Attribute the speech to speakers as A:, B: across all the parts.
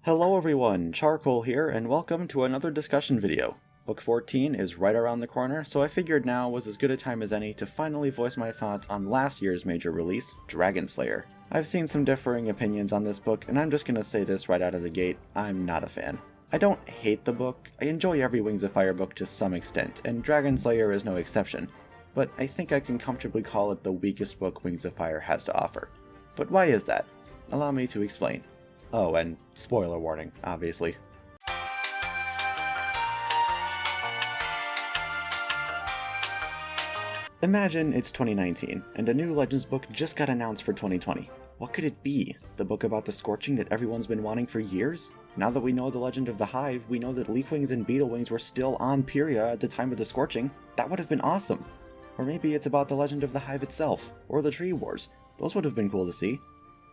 A: Hello everyone, Charcoal here, and welcome to another discussion video. Book 14 is right around the corner, so I figured now was as good a time as any to finally voice my thoughts on last year's major release, Dragonslayer. I've seen some differing opinions on this book, and I'm just gonna say this right out of the gate, I'm not a fan. I don't hate the book, I enjoy every Wings of Fire book to some extent, and Dragonslayer is no exception, but I think I can comfortably call it the weakest book Wings of Fire has to offer. But why is that? Allow me to explain. Oh, and spoiler warning, obviously. Imagine it's 2019, and a new Legends book just got announced for 2020. What could it be? The book about the Scorching that everyone's been wanting for years? Now that we know the legend of the Hive, we know that Leafwings and Beetlewings were still on Pyria at the time of the Scorching. That would have been awesome. Or maybe it's about the legend of the Hive itself, or the Tree Wars. Those would have been cool to see.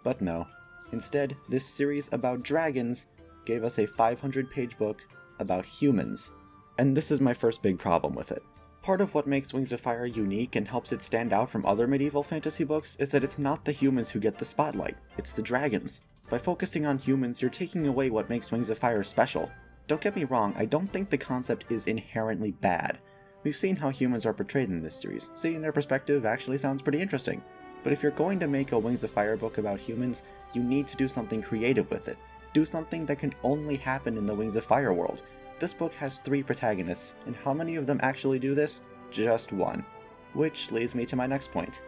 A: But no. Instead, this series about dragons gave us a 500-page book about humans. And this is my first big problem with it. Part of what makes Wings of Fire unique and helps it stand out from other medieval fantasy books is that it's not the humans who get the spotlight, it's the dragons. By focusing on humans, you're taking away what makes Wings of Fire special. Don't get me wrong, I don't think the concept is inherently bad. We've seen how humans are portrayed in this series, seeing their perspective actually sounds pretty interesting. But if you're going to make a Wings of Fire book about humans, you need to do something creative with it. Do something that can only happen in the Wings of Fire world. This book has 3 protagonists, and how many of them actually do this? Just one. Which leads me to my next point.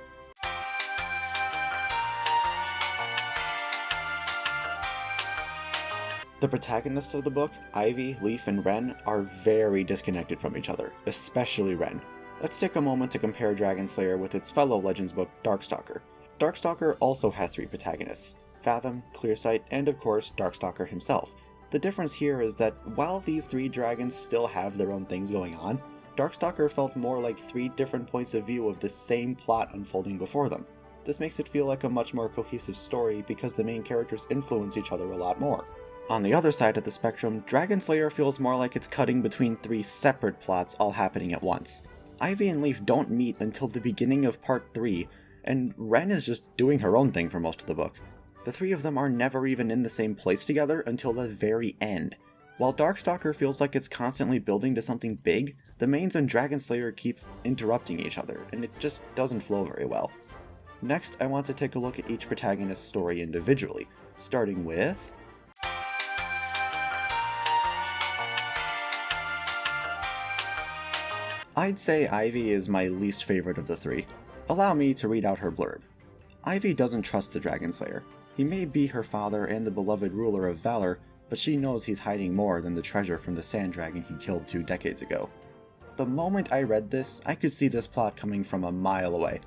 A: The protagonists of the book, Ivy, Leaf, and Wren, are very disconnected from each other, especially Wren. Let's take a moment to compare Dragonslayer with its fellow Legends book, Darkstalker. Darkstalker also has 3 protagonists, Fathom, Clearsight, and of course Darkstalker himself. The difference here is that while these 3 dragons still have their own things going on, Darkstalker felt more like 3 different points of view of the same plot unfolding before them. This makes it feel like a much more cohesive story because the main characters influence each other a lot more. On the other side of the spectrum, Dragonslayer feels more like it's cutting between 3 separate plots all happening at once. Ivy and Leaf don't meet until the beginning of part 3, and Wren is just doing her own thing for most of the book. The 3 of them are never even in the same place together until the very end. While Darkstalker feels like it's constantly building to something big, the mains and Dragonslayer keep interrupting each other, and it just doesn't flow very well. Next, I want to take a look at each protagonist's story individually, starting with... I'd say Ivy is my least favorite of the 3. Allow me to read out her blurb. Ivy doesn't trust the Dragonslayer. He may be her father and the beloved ruler of Valor, but she knows he's hiding more than the treasure from the sand dragon he killed 2 decades ago. The moment I read this, I could see this plot coming from a mile away.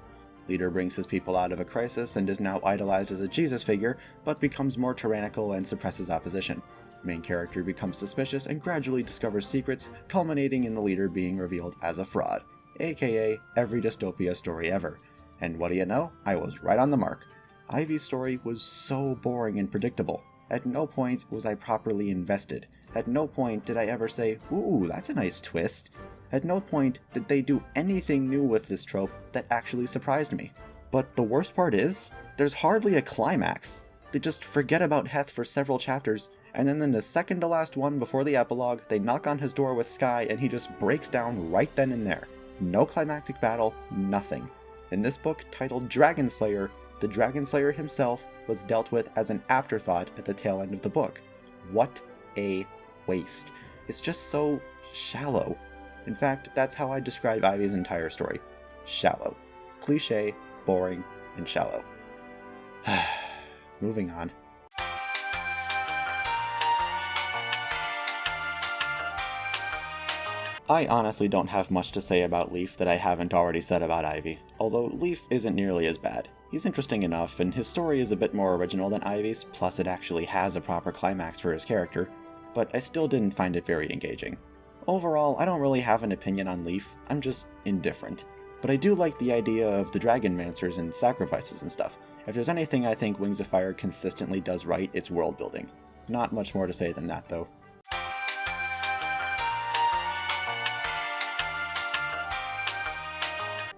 A: Leader brings his people out of a crisis and is now idolized as a Jesus figure, but becomes more tyrannical and suppresses opposition. Main character becomes suspicious and gradually discovers secrets, culminating in the leader being revealed as a fraud, aka every dystopia story ever. And what do you know? I was right on the mark. Ivy's story was so boring and predictable. At no point was I properly invested. At no point did I ever say, ooh, that's a nice twist. At no point did they do anything new with this trope that actually surprised me. But the worst part is, there's hardly a climax. They just forget about Heth for several chapters, and then in the second to last one before the epilogue, they knock on his door with Sky and he just breaks down right then and there. No climactic battle, nothing. In this book, titled Dragonslayer, the Dragonslayer himself was dealt with as an afterthought at the tail end of the book. What a waste. It's just so shallow. In fact, that's how I describe Ivy's entire story. Shallow. Cliché, boring, and shallow. Moving on. I honestly don't have much to say about Leaf that I haven't already said about Ivy, although Leaf isn't nearly as bad. He's interesting enough, and his story is a bit more original than Ivy's, plus it actually has a proper climax for his character, but I still didn't find it very engaging. Overall, I don't really have an opinion on Leaf, I'm just indifferent. But I do like the idea of the Dragonmancers and sacrifices and stuff. If there's anything I think Wings of Fire consistently does right, it's world building. Not much more to say than that, though.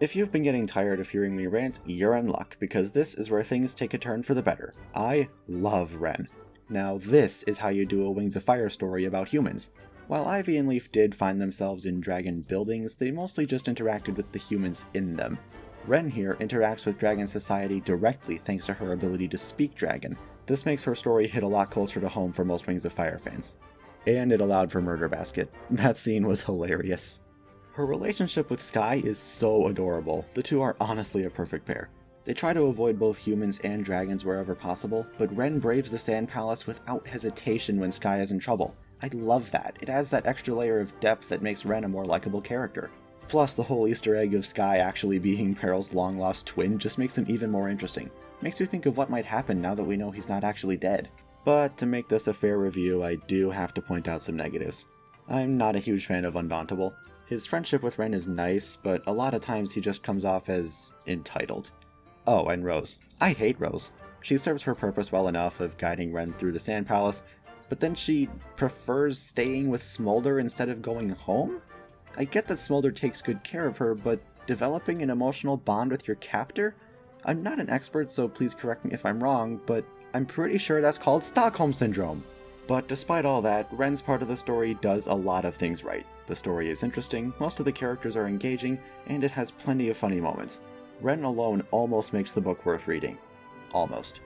A: If you've been getting tired of hearing me rant, you're in luck, because this is where things take a turn for the better. I love Wren. Now this is how you do a Wings of Fire story about humans. While Ivy and Leaf did find themselves in dragon buildings, they mostly just interacted with the humans in them. Wren here interacts with dragon society directly thanks to her ability to speak dragon. This makes her story hit a lot closer to home for most Wings of Fire fans. And it allowed for Murder Basket. That scene was hilarious. Her relationship with Sky is so adorable. The two are honestly a perfect pair. They try to avoid both humans and dragons wherever possible, but Wren braves the Sand Palace without hesitation when Sky is in trouble. I love that. It adds that extra layer of depth that makes Wren a more likable character. Plus, the whole Easter egg of Sky actually being Peryl's long-lost twin just makes him even more interesting. Makes you think of what might happen now that we know he's not actually dead. But to make this a fair review, I do have to point out some negatives. I'm not a huge fan of Undauntable. His friendship with Wren is nice, but a lot of times he just comes off as entitled. Oh, and Rose. I hate Rose. She serves her purpose well enough of guiding Wren through the Sand Palace, but then she prefers staying with Smolder instead of going home? I get that Smolder takes good care of her, but developing an emotional bond with your captor? I'm not an expert, so please correct me if I'm wrong, but I'm pretty sure that's called Stockholm Syndrome. But despite all that, Wren's part of the story does a lot of things right. The story is interesting, most of the characters are engaging, and it has plenty of funny moments. Wren alone almost makes the book worth reading. Almost.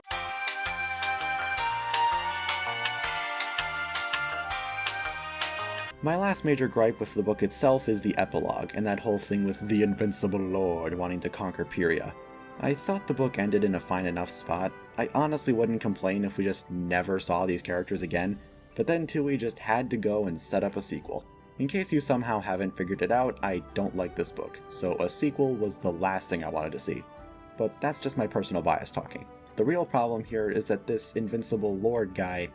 A: My last major gripe with the book itself is the epilogue, and that whole thing with the Invincible Lord wanting to conquer Pyria. I thought the book ended in a fine enough spot. I honestly wouldn't complain if we just never saw these characters again, but then Tui just had to go and set up a sequel. In case you somehow haven't figured it out, I don't like this book, so a sequel was the last thing I wanted to see. But that's just my personal bias talking. The real problem here is that this Invincible Lord guy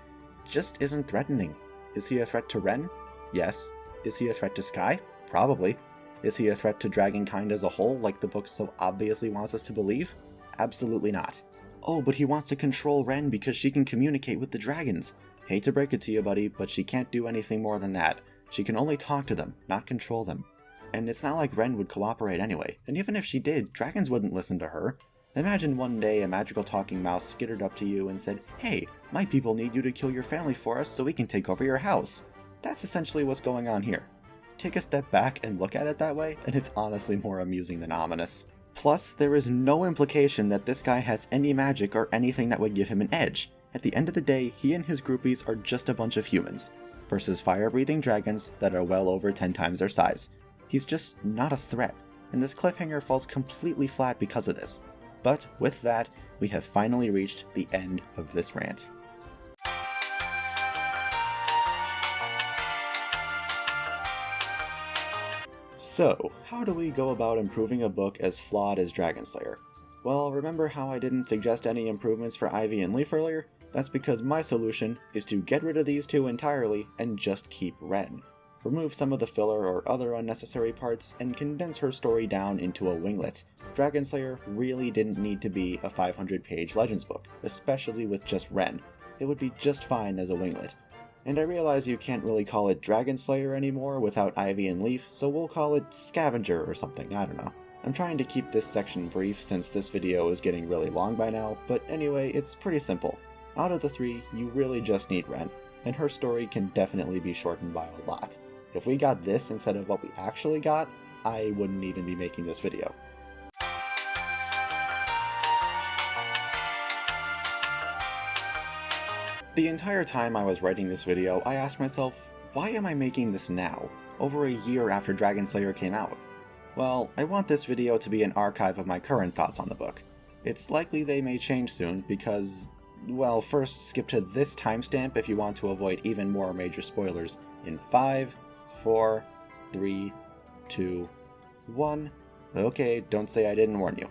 A: just isn't threatening. Is he a threat to Wren? Yes. Is he a threat to Sky? Probably. Is he a threat to dragonkind as a whole, like the book so obviously wants us to believe? Absolutely not. Oh, but he wants to control Wren because she can communicate with the dragons. Hate to break it to you, buddy, but she can't do anything more than that. She can only talk to them, not control them. And it's not like Wren would cooperate anyway, and even if she did, dragons wouldn't listen to her. Imagine one day a magical talking mouse skittered up to you and said, "Hey, my people need you to kill your family for us so we can take over your house." That's essentially what's going on here. Take a step back and look at it that way, and it's honestly more amusing than ominous. Plus, there is no implication that this guy has any magic or anything that would give him an edge. At the end of the day, he and his groupies are just a bunch of humans, versus fire-breathing dragons that are well over 10 times their size. He's just not a threat, and this cliffhanger falls completely flat because of this. But with that, we have finally reached the end of this rant. So, how do we go about improving a book as flawed as Dragonslayer? Well, remember how I didn't suggest any improvements for Ivy and Leaf earlier? That's because my solution is to get rid of these two entirely and just keep Wren. Remove some of the filler or other unnecessary parts and condense her story down into a winglet. Dragonslayer really didn't need to be a 500-page Legends book, especially with just Wren. It would be just fine as a winglet. And I realize you can't really call it Dragonslayer anymore without Ivy and Leaf, so we'll call it Scavenger or something, I don't know. I'm trying to keep this section brief since this video is getting really long by now, but anyway, it's pretty simple. Out of the three, you really just need Wren, and her story can definitely be shortened by a lot. If we got this instead of what we actually got, I wouldn't even be making this video. The entire time I was writing this video, I asked myself, why am I making this now, over a year after Dragonslayer came out? Well, I want this video to be an archive of my current thoughts on the book. It's likely they may change soon because, well, first skip to this timestamp if you want to avoid even more major spoilers in 5, 4, 3, 2, 1. Okay, don't say I didn't warn you.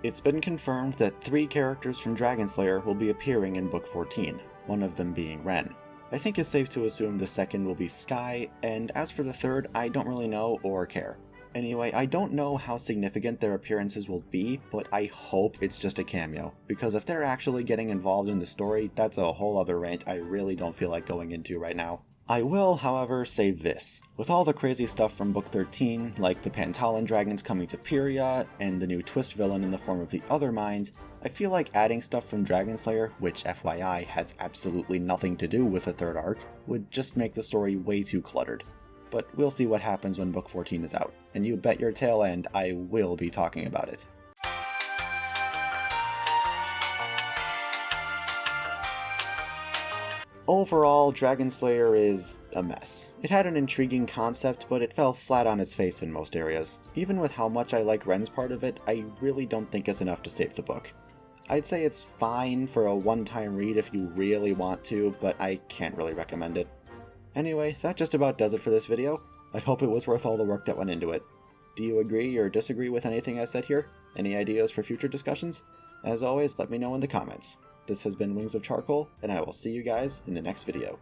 A: It's been confirmed that 3 characters from Dragonslayer will be appearing in Book 14, one of them being Wren. I think it's safe to assume the second will be Sky, and as for the third, I don't really know or care. Anyway, I don't know how significant their appearances will be, but I hope it's just a cameo, because if they're actually getting involved in the story, that's a whole other rant I really don't feel like going into right now. I will, however, say this. With all the crazy stuff from Book 13, like the Pantalan dragons coming to Pyria, and a new twist villain in the form of the Other Mind, I feel like adding stuff from Dragonslayer, which FYI has absolutely nothing to do with the third arc, would just make the story way too cluttered. But we'll see what happens when Book 14 is out, and you bet your tail end I will be talking about it. Overall, Dragonslayer is a mess. It had an intriguing concept, but it fell flat on its face in most areas. Even with how much I like Wren's part of it, I really don't think it's enough to save the book. I'd say it's fine for a one-time read if you really want to, but I can't really recommend it. Anyway, that just about does it for this video. I hope it was worth all the work that went into it. Do you agree or disagree with anything I said here? Any ideas for future discussions? As always, let me know in the comments. This has been Wings of Charcoal, and I will see you guys in the next video.